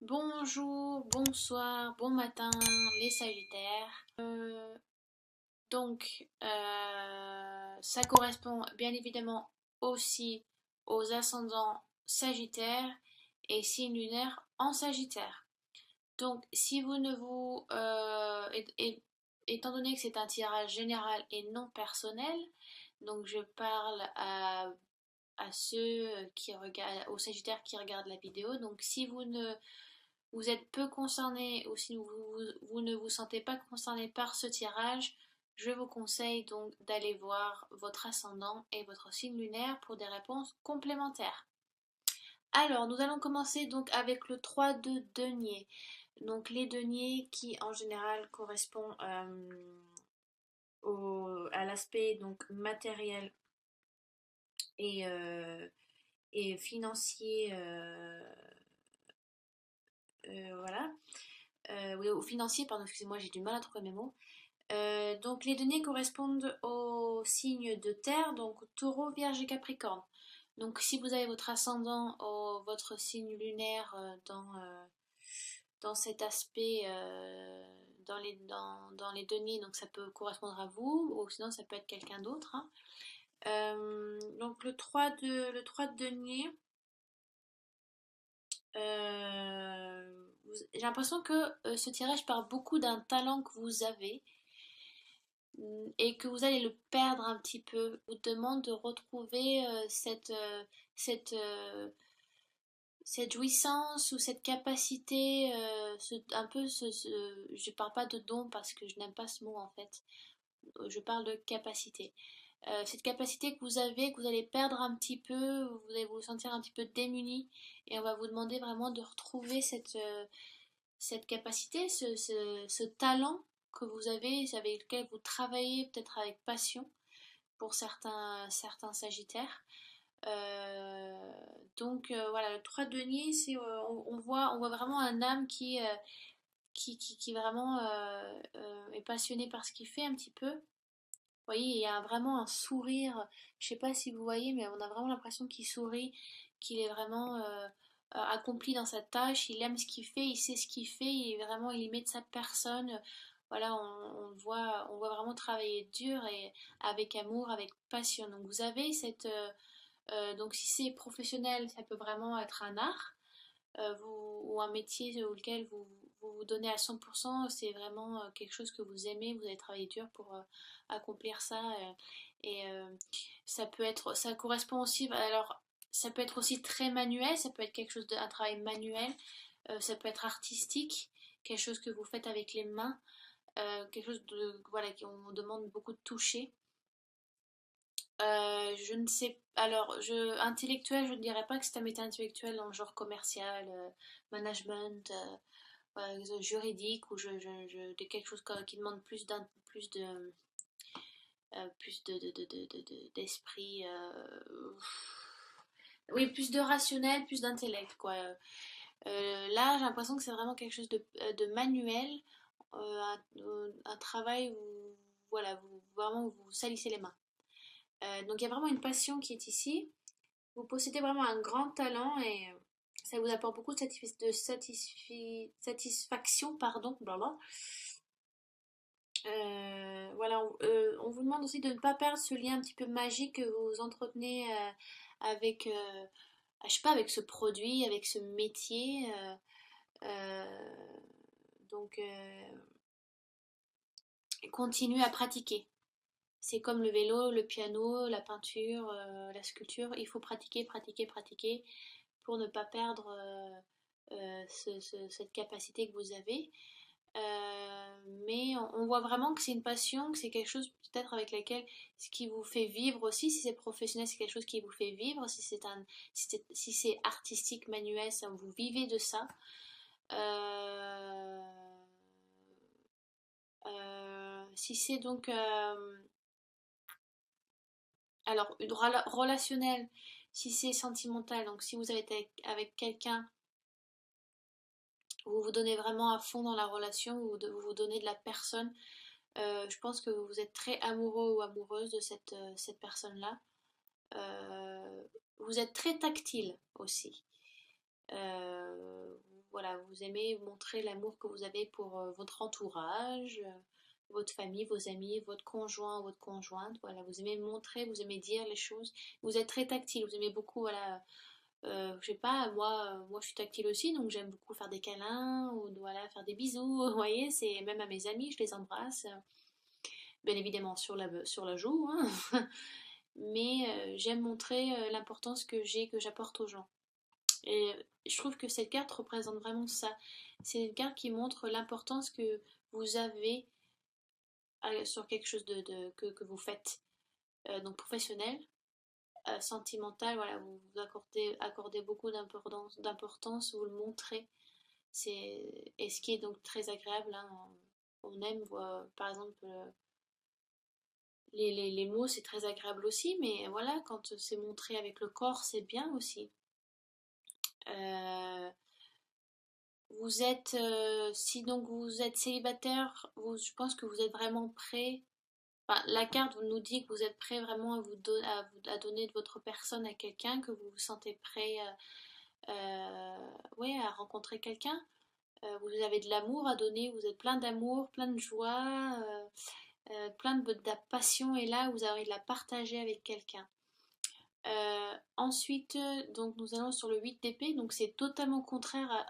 Bonjour, bonsoir, bon matin, les Sagittaires. Ça correspond bien évidemment aussi aux ascendants Sagittaires et signes lunaires en Sagittaire. Donc, si vous ne vous... étant donné que c'est un tirage général et non personnel, donc je parle à ceux qui regardent, aux Sagittaires qui regardent la vidéo. Donc, si vous êtes peu concerné ou si vous ne vous sentez pas concerné par ce tirage, je vous conseille donc d'aller voir votre ascendant et votre signe lunaire pour des réponses complémentaires. Alors, nous allons commencer donc avec le 3 de denier. Donc les deniers qui en général correspondent à l'aspect donc matériel et, euh, et financier, voilà. Oui, au financier, pardon, excusez-moi, j'ai du mal à trouver mes mots. Donc les données correspondent aux signes de terre, donc taureau, vierge et capricorne. Donc si vous avez votre ascendant ou votre signe lunaire dans cet aspect, dans les deniers, donc ça peut correspondre à vous, ou sinon ça peut être quelqu'un d'autre, hein. Donc le 3 de denier, j'ai l'impression que ce tirage parle beaucoup d'un talent que vous avez et que vous allez le perdre un petit peu. Je vous demande de retrouver cette, euh, cette jouissance ou cette capacité, je parle pas de don parce que je n'aime pas ce mot en fait, je parle de capacité. Cette capacité que vous allez perdre un petit peu, vous allez vous sentir un petit peu démuni et on va vous demander vraiment de retrouver cette capacité, ce talent que vous avez, avec lequel vous travaillez peut-être avec passion pour certains Sagittaires. Voilà, le 3 denier, on voit vraiment un âme qui vraiment est passionné par ce qu'il fait un petit peu. Vous voyez, il y a vraiment un sourire, je sais pas si vous voyez, mais on a vraiment l'impression qu'il sourit, qu'il est vraiment accompli dans sa tâche, il aime ce qu'il fait, il sait ce qu'il fait, il y met de sa personne. Voilà, on voit vraiment travailler dur et avec amour, avec passion. Donc vous avez donc si c'est professionnel, ça peut vraiment être un art ou un métier auquel vous donnez à 100%, c'est vraiment quelque chose que vous aimez, vous avez travaillé dur pour accomplir ça. Et ça correspond aussi, alors ça peut être aussi très manuel, ça peut être un travail manuel, ça peut être artistique, quelque chose que vous faites avec les mains, quelque chose voilà, on demande beaucoup de toucher. Je ne sais. Alors, intellectuel, je ne dirais pas que c'est un métier intellectuel dans le genre commercial, management, juridique, ou quelque chose qui demande d'esprit. Oui, plus de rationnel, plus d'intellect, quoi. Là, j'ai l'impression que c'est vraiment quelque chose de manuel, un travail où, voilà, vraiment, vous salissez les mains. Donc il y a vraiment une passion qui est ici. Vous possédez vraiment un grand talent et ça vous apporte beaucoup satisfaction, pardon, blablabla. Voilà, on vous demande aussi de ne pas perdre ce lien un petit peu magique que vous entretenez avec, je sais pas, avec ce produit, avec ce métier. Euh, donc, continuez à pratiquer. C'est comme le vélo, le piano, la peinture, la sculpture. Il faut pratiquer, pratiquer, pratiquer pour ne pas perdre cette capacité que vous avez. Mais on voit vraiment que c'est une passion, que c'est quelque chose peut-être avec laquelle ce qui vous fait vivre aussi, si c'est professionnel, c'est quelque chose qui vous fait vivre, si c'est artistique, manuel, ça, vous vivez de ça. Euh, si c'est donc alors relationnel, si c'est sentimental, donc si vous êtes avec quelqu'un, vous vous donnez vraiment à fond dans la relation, vous vous donnez de la personne. Je pense que vous êtes très amoureux ou amoureuse de cette personne-là. Vous êtes très tactile aussi. Euh, voilà, vous aimez montrer l'amour que vous avez pour votre entourage, votre famille, vos amis, votre conjoint, votre conjointe. Voilà, vous aimez montrer, vous aimez dire les choses. Vous êtes très tactile, vous aimez beaucoup, voilà. Je sais pas, moi je suis tactile aussi, donc j'aime beaucoup faire des câlins ou voilà, faire des bisous. Vous voyez, c'est même à mes amis, je les embrasse. Bien évidemment sur la joue, hein. Mais j'aime montrer l'importance que j'ai, que j'apporte aux gens. Et je trouve que cette carte représente vraiment ça. C'est une carte qui montre l'importance que vous avez sur quelque chose que vous faites. Donc professionnel, sentimental, voilà, vous accordez beaucoup d'importance, vous le montrez. Et ce qui est donc très agréable, hein, on aime, par exemple, les mots, c'est très agréable aussi, mais voilà, quand c'est montré avec le corps, c'est bien aussi. Euh, si donc vous êtes célibataire, je pense que vous êtes vraiment prêt. Enfin, la carte nous dit que vous êtes prêt vraiment à donner de votre personne à quelqu'un, que vous vous sentez prêt ouais, à rencontrer quelqu'un. Vous avez de l'amour à donner, vous êtes plein d'amour, plein de joie, plein de passion, et là, vous avez de la partager avec quelqu'un. Ensuite, donc nous allons sur le 8 d'épée, donc c'est totalement contraire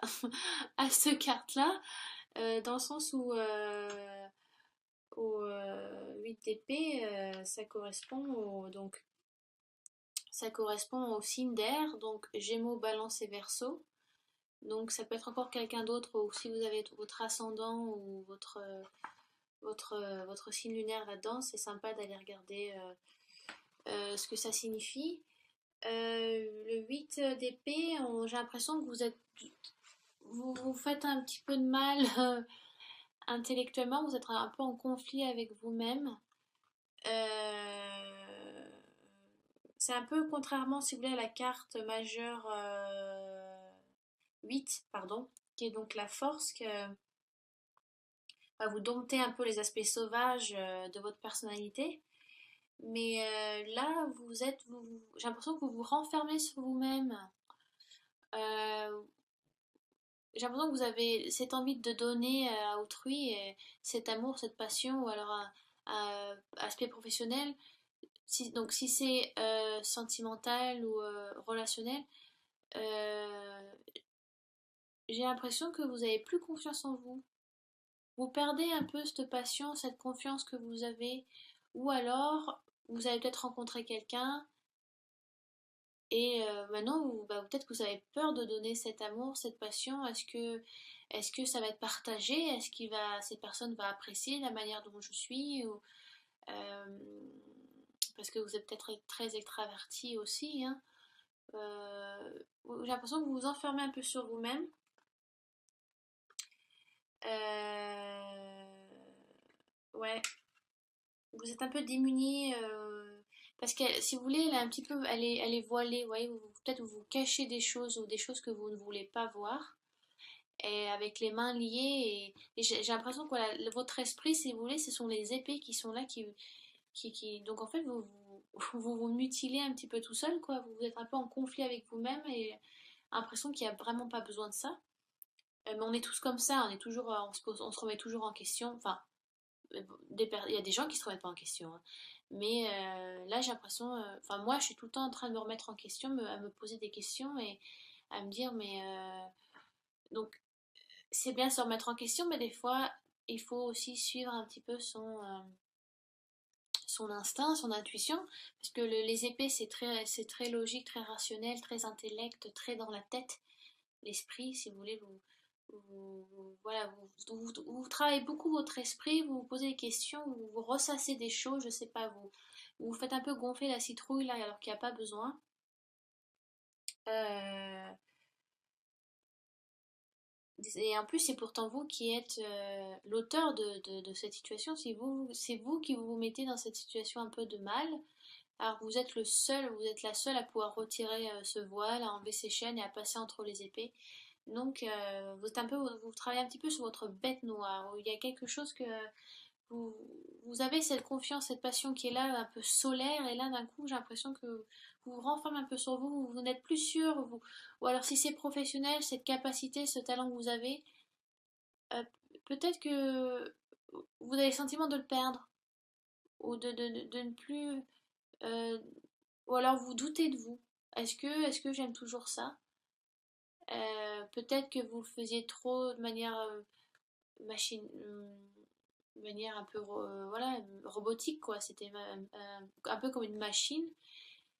à ce carte-là, dans le sens où au 8 d'épée, ça correspond au signe d'air, donc Gémeaux, Balance et Verseau. Donc ça peut être encore quelqu'un d'autre, ou si vous avez votre ascendant ou votre signe lunaire là-dedans, c'est sympa d'aller regarder ce que ça signifie. Le 8 d'épée, j'ai l'impression que vous faites un petit peu de mal intellectuellement, vous êtes un peu en conflit avec vous-même. Euh, c'est un peu contrairement, si vous voulez, à la carte majeure 8, pardon, qui est donc la force que vous domptez un peu les aspects sauvages de votre personnalité. Mais là, j'ai l'impression que vous vous renfermez sur vous-même. Euh, j'ai l'impression que vous avez cette envie de donner à autrui, cet amour, cette passion, ou alors un aspect professionnel. Donc si c'est sentimental ou relationnel, euh, j'ai l'impression que vous avez plus confiance en vous. Vous perdez un peu cette passion, cette confiance que vous avez, ou alors vous avez peut-être rencontré quelqu'un et maintenant peut-être que vous avez peur de donner cet amour, cette passion. Est-ce que ça va être partagé? Est-ce que cette personne va apprécier la manière dont je suis euh, parce que vous êtes peut-être très extraverti aussi, hein. J'ai l'impression que vous vous enfermez un peu sur vous-même. Euh, ouais, vous êtes un peu démuni parce que si vous voulez, elle est un petit peu, elle est voilée. Vous voyez, peut-être vous cachez des choses ou des choses que vous ne voulez pas voir, et avec les mains liées. Et j'ai l'impression que voilà, votre esprit, si vous voulez, ce sont les épées qui sont là, donc en fait, vous mutilez un petit peu tout seul, quoi. Vous êtes un peu en conflit avec vous-même et l'impression qu'il n'y a vraiment pas besoin de ça. Mais on est tous comme ça, on est toujours, on se remet toujours en question. Enfin, il y a des gens qui se remettent pas en question, hein. Mais là, j'ai l'impression, enfin moi, je suis tout le temps en train de me remettre en question, à me poser des questions et à me dire, mais donc c'est bien de se remettre en question, mais des fois, il faut aussi suivre un petit peu son instinct, son intuition, parce que les épées, c'est très logique, très rationnel, très intellect, très dans la tête, l'esprit, si vous voulez, voilà, vous travaillez beaucoup votre esprit, vous vous posez des questions, vous ressassez des choses, je sais pas, vous faites un peu gonfler la citrouille là, alors qu'il n'y a pas besoin. Euh, et en plus, c'est pourtant vous qui êtes l'auteur de cette situation. C'est vous qui vous mettez dans cette situation un peu de mal. Alors vous êtes vous êtes la seule à pouvoir retirer ce voile, à enlever ses chaînes et à passer entre les épées. Donc vous travaillez un petit peu sur votre bête noire, où il y a quelque chose que vous, vous avez cette confiance, cette passion qui est là, un peu solaire, et là d'un coup j'ai l'impression que vous renferme un peu sur vous, vous n'êtes plus sûr, ou alors si c'est professionnel, cette capacité, ce talent que vous avez, euh, peut-être que vous avez le sentiment de le perdre, ou de ne plus, euh, ou alors vous doutez de vous. Est-ce que j'aime toujours ça? Peut-être que vous le faisiez trop de manière machine, de manière un peu voilà, robotique quoi. C'était un peu comme une machine.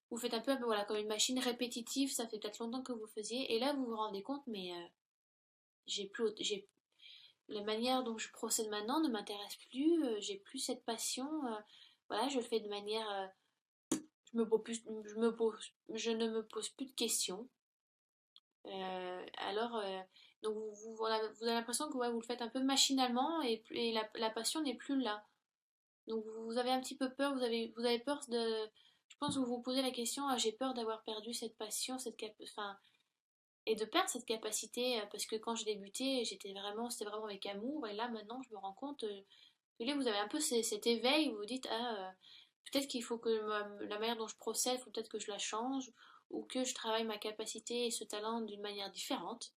Vous faites un peu voilà, comme une machine répétitive. Ça fait peut-être longtemps que vous le faisiez. Et là, vous vous rendez compte, mais j'ai la manière dont je procède maintenant ne m'intéresse plus. J'ai plus cette passion. Voilà, je le fais de manière. Je ne me pose plus de questions. Alors, donc vous avez l'impression que ouais, vous le faites un peu machinalement et la passion n'est plus là. Donc vous avez un petit peu peur, vous avez peur de... Je pense que vous vous posez la question, ah, j'ai peur d'avoir perdu cette passion, enfin, et de perdre cette capacité, parce que quand j'ai débuté, c'était vraiment avec amour, et là maintenant je me rends compte que là vous avez un peu cet éveil où vous vous dites, ah, peut-être qu'il faut que la manière dont je procède, il faut peut-être que je la change, ou que je travaille ma capacité et ce talent d'une manière différente.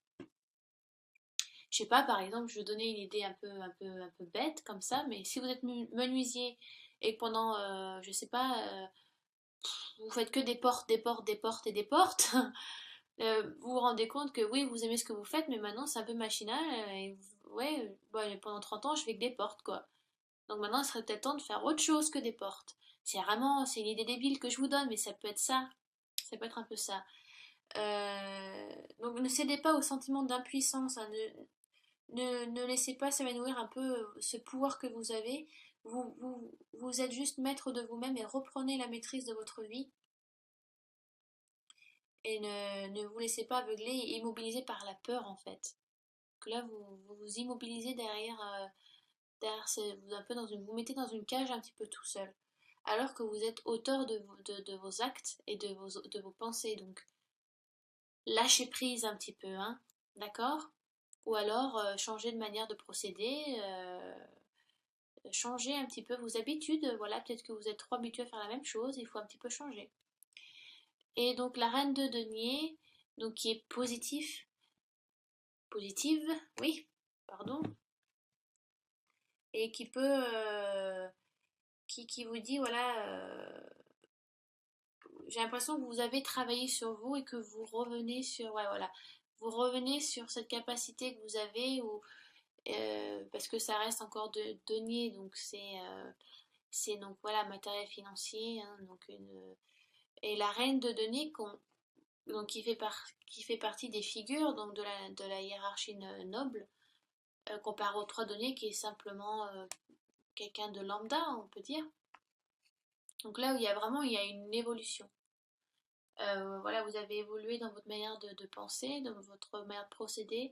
Je sais pas, par exemple, je vais donner une idée un peu bête comme ça, mais si vous êtes menuisier et que pendant, je sais pas, vous faites que des portes, des portes, des portes et des portes, vous vous rendez compte que oui, vous aimez ce que vous faites, mais maintenant c'est un peu machinal, ouais, bon, pendant 30 ans je fais que des portes, quoi. Donc maintenant il serait peut-être temps de faire autre chose que des portes. C'est une idée débile que je vous donne, mais ça peut être ça. Ça peut être un peu ça. Donc ne cédez pas au sentiment d'impuissance, hein, ne laissez pas s'évanouir un peu ce pouvoir que vous avez. Vous êtes juste maître de vous-même et reprenez la maîtrise de votre vie. Et ne vous laissez pas aveugler et immobiliser par la peur en fait. Que là vous immobilisez vous un peu vous mettez dans une cage un petit peu tout seul. Alors que vous êtes auteur de vos actes et de vos pensées. Donc lâchez prise un petit peu, hein, d'accord? Ou alors changer de manière de procéder, changer un petit peu vos habitudes. Voilà, peut-être que vous êtes trop habitué à faire la même chose, il faut un petit peu changer. Et donc la reine de denier, donc qui est positive, oui, pardon, et qui peut, qui vous dit, voilà, j'ai l'impression que vous avez travaillé sur vous et que vous revenez sur, ouais, voilà, vous revenez sur cette capacité que vous avez, ou, parce que ça reste encore de denier, donc c'est donc voilà, matériel financier, hein, et la reine de denier donc qui fait partie des figures donc de la hiérarchie noble, comparé aux trois deniers qui est simplement quelqu'un de lambda, on peut dire. Donc là où il y a une évolution. Voilà, vous avez évolué dans votre manière de penser, dans votre manière de procéder.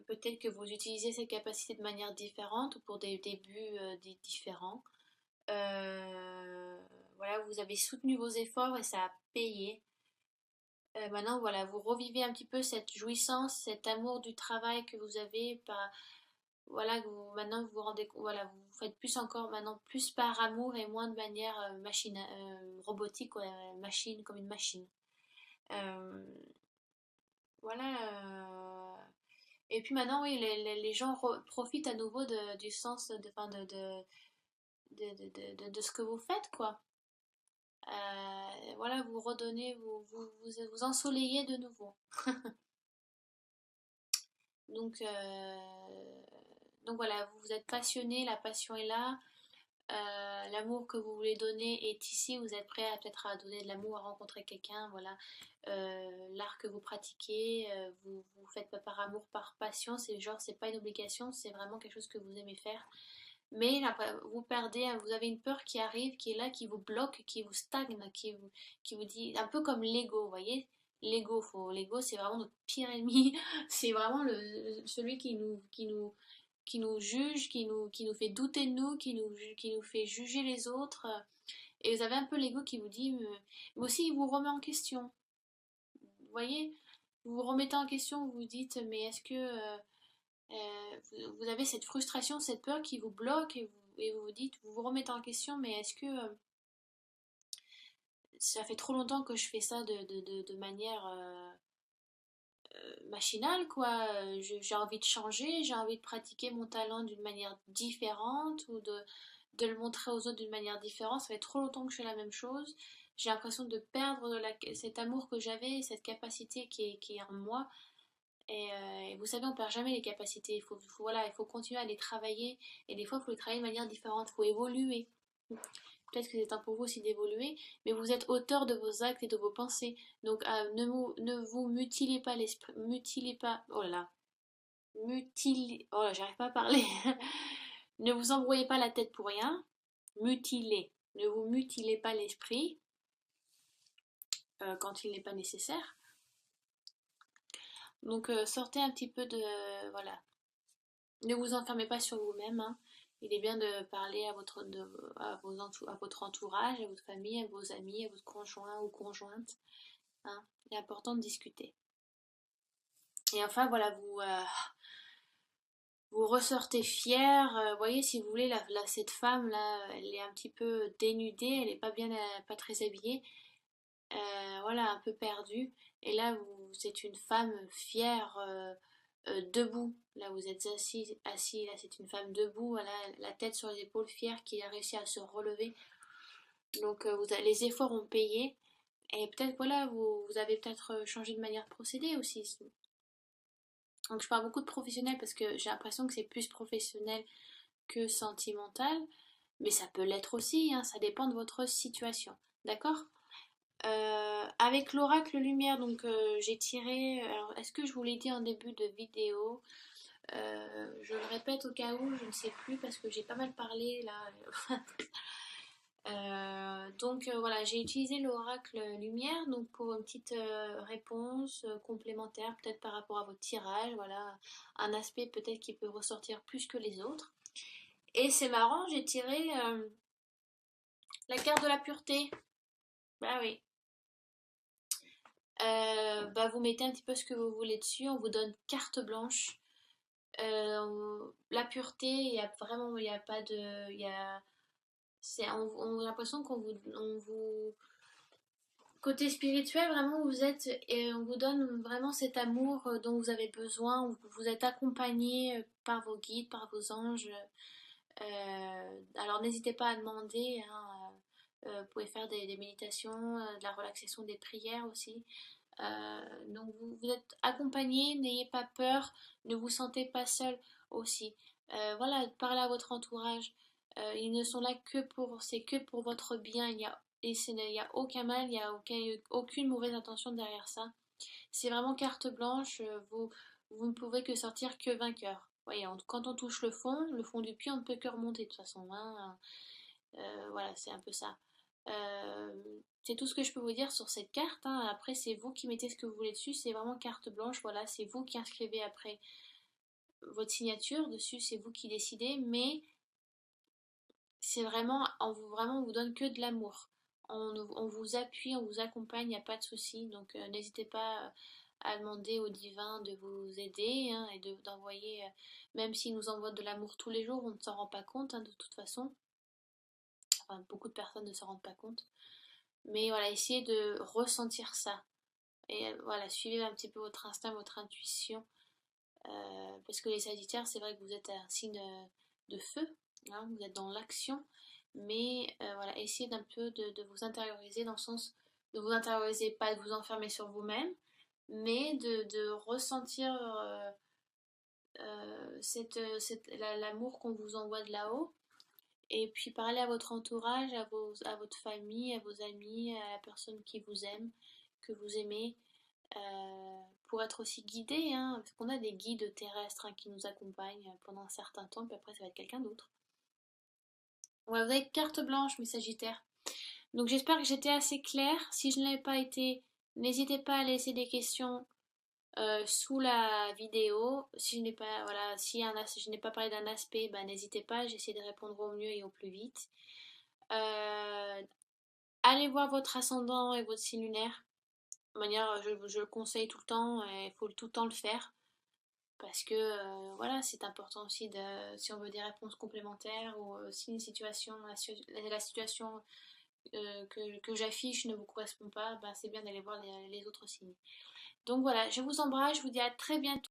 Peut-être que vous utilisez ces capacités de manière différente ou pour des buts différents. Euh, voilà, vous avez soutenu vos efforts et ça a payé. Maintenant, voilà, vous revivez un petit peu cette jouissance, cet amour du travail que vous avez. Voilà, maintenant vous vous rendez, voilà, vous faites plus encore maintenant plus par amour et moins de manière robotique, ouais, machine comme une machine. Euh, voilà. Et puis maintenant, oui, les gens profitent à nouveau du sens enfin, de ce que vous faites, quoi. Voilà, vous redonnez, vous ensoleillez de nouveau. Donc, donc voilà, vous êtes passionné, la passion est là, l'amour que vous voulez donner est ici, vous êtes prêt à peut-être à donner de l'amour, à rencontrer quelqu'un, voilà. L'art que vous pratiquez, vous faites pas par amour, par passion, c'est genre, c'est pas une obligation, c'est vraiment quelque chose que vous aimez faire. Mais après, vous perdez, vous avez une peur qui arrive, qui est là, qui vous bloque, qui vous stagne, qui vous dit, un peu comme l'ego, vous voyez. L'ego, c'est vraiment notre pire ennemi. C'est vraiment celui qui nous juge, qui nous fait douter de nous, qui nous fait juger les autres. Et vous avez un peu l'ego qui vous dit, mais aussi il vous remet en question. Vous voyez, vous vous remettez en question, vous vous dites, mais est-ce que vous avez cette frustration, cette peur qui vous bloque et vous vous dites, vous vous remettez en question, mais est-ce que ça fait trop longtemps que je fais ça de manière machinale, quoi. J'ai envie de changer, j'ai envie de pratiquer mon talent d'une manière différente ou de le montrer aux autres d'une manière différente. Ça fait trop longtemps que je fais la même chose. J'ai l'impression de perdre cet amour que j'avais, cette capacité qui est en moi. Et vous savez, on perd jamais les capacités. Voilà, il faut continuer à les travailler. Et des fois, il faut les travailler de manière différente. Il faut évoluer. Peut-être que c'est un pour vous aussi d'évoluer, mais vous êtes auteur de vos actes et de vos pensées. Donc ne vous mutilez pas l'esprit, mutilez pas, oh là là, oh là, j'arrive pas à parler. Ne vous embrouillez pas la tête pour rien, mutilez. Ne vous mutilez pas l'esprit quand il n'est pas nécessaire. Donc sortez un petit peu de, voilà, ne vous enfermez pas sur vous-même, hein. Il est bien de parler à votre entourage, à votre famille, à vos amis, à votre conjoint ou conjointe, hein. Il est important de discuter. Et enfin, voilà, vous ressortez fier. Vous voyez, si vous voulez, cette femme-là, elle est un petit peu dénudée, elle n'est pas bien, pas très habillée. Voilà, un peu perdue. Et là, vous êtes une femme fière, debout. Là, vous êtes assis, là, c'est une femme debout, voilà, la tête sur les épaules, fière, qui a réussi à se relever. Donc, les efforts ont payé. Et peut-être, voilà, vous avez peut-être changé de manière de procéder aussi. Donc je parle beaucoup de professionnel parce que j'ai l'impression que c'est plus professionnel que sentimental, mais ça peut l'être aussi, hein, ça dépend de votre situation. D'accord. Avec l'oracle lumière, donc j'ai tiré. Alors, est-ce que je vous l'ai dit en début de vidéo? Je le répète au cas où, je ne sais plus parce que j'ai pas mal parlé là. Donc voilà, j'ai utilisé l'oracle lumière donc pour une petite réponse complémentaire, peut-être par rapport à votre tirage, voilà, un aspect peut-être qui peut ressortir plus que les autres. Et c'est marrant, j'ai tiré la carte de la pureté. Bah oui. Bah vous mettez un petit peu ce que vous voulez dessus, on vous donne carte blanche. La pureté, il y a vraiment, il y a pas de, il y a, on a l'impression on vous côté spirituel, vraiment, vous êtes, et on vous donne vraiment cet amour dont vous avez besoin, vous êtes accompagné par vos guides, par vos anges. Alors n'hésitez pas à demander, hein, vous pouvez faire des méditations, de la relaxation, des prières aussi. Donc vous êtes accompagné, n'ayez pas peur, ne vous sentez pas seul aussi. Voilà, parlez à votre entourage. Ils ne sont là c'est que pour votre bien. Il n'y a aucun mal, il n'y a aucune mauvaise intention derrière ça. C'est vraiment carte blanche. Vous ne pouvez que sortir que vainqueur. Voyez, quand on touche le fond du puits, on ne peut que remonter de toute façon, hein. Voilà, c'est un peu ça. Euh, c'est tout ce que je peux vous dire sur cette carte, hein. Après, c'est vous qui mettez ce que vous voulez dessus. C'est vraiment carte blanche. Voilà, c'est vous qui inscrivez après votre signature dessus. C'est vous qui décidez. Mais c'est vraiment, on vous donne que de l'amour. On vous appuie, on vous accompagne. Il n'y a pas de souci. Donc, n'hésitez pas à demander au divin de vous aider, hein, et d'envoyer. Même s'il nous envoie de l'amour tous les jours, on ne s'en rend pas compte, hein, de toute façon. Enfin, beaucoup de personnes ne s'en rendent pas compte. Mais voilà, essayez de ressentir ça. Et voilà, suivez un petit peu votre instinct, votre intuition. Parce que les Sagittaires, c'est vrai que vous êtes un signe de feu, hein, vous êtes dans l'action. Mais voilà, essayez d'un peu de vous intérioriser dans le sens de vous intérioriser, pas de vous enfermer sur vous-même, mais de ressentir l'amour qu'on vous envoie de là-haut. Et puis parler à votre entourage, à votre famille, à vos amis, à la personne qui vous aime, que vous aimez, pour être aussi guidé, hein, parce qu'on a des guides terrestres, hein, qui nous accompagnent pendant un certain temps, puis après ça va être quelqu'un d'autre. Ouais, vous avez carte blanche, mes Sagittaires. Donc j'espère que j'étais assez claire. Si je ne l'ai pas été, n'hésitez pas à laisser des questions sous la vidéo. Si je n'ai pas, voilà, si je n'ai pas parlé d'un aspect, bah, n'hésitez pas, j'essaie de répondre au mieux et au plus vite. Euh, Allez voir votre ascendant et votre signe lunaire. De manière, je le conseille tout le temps, et il faut tout le temps le faire. Parce que voilà, c'est important aussi si on veut des réponses complémentaires ou si une situation, la situation que j'affiche ne vous correspond pas, ben c'est bien d'aller voir les autres signes. Donc voilà, je vous embrasse, je vous dis à très bientôt.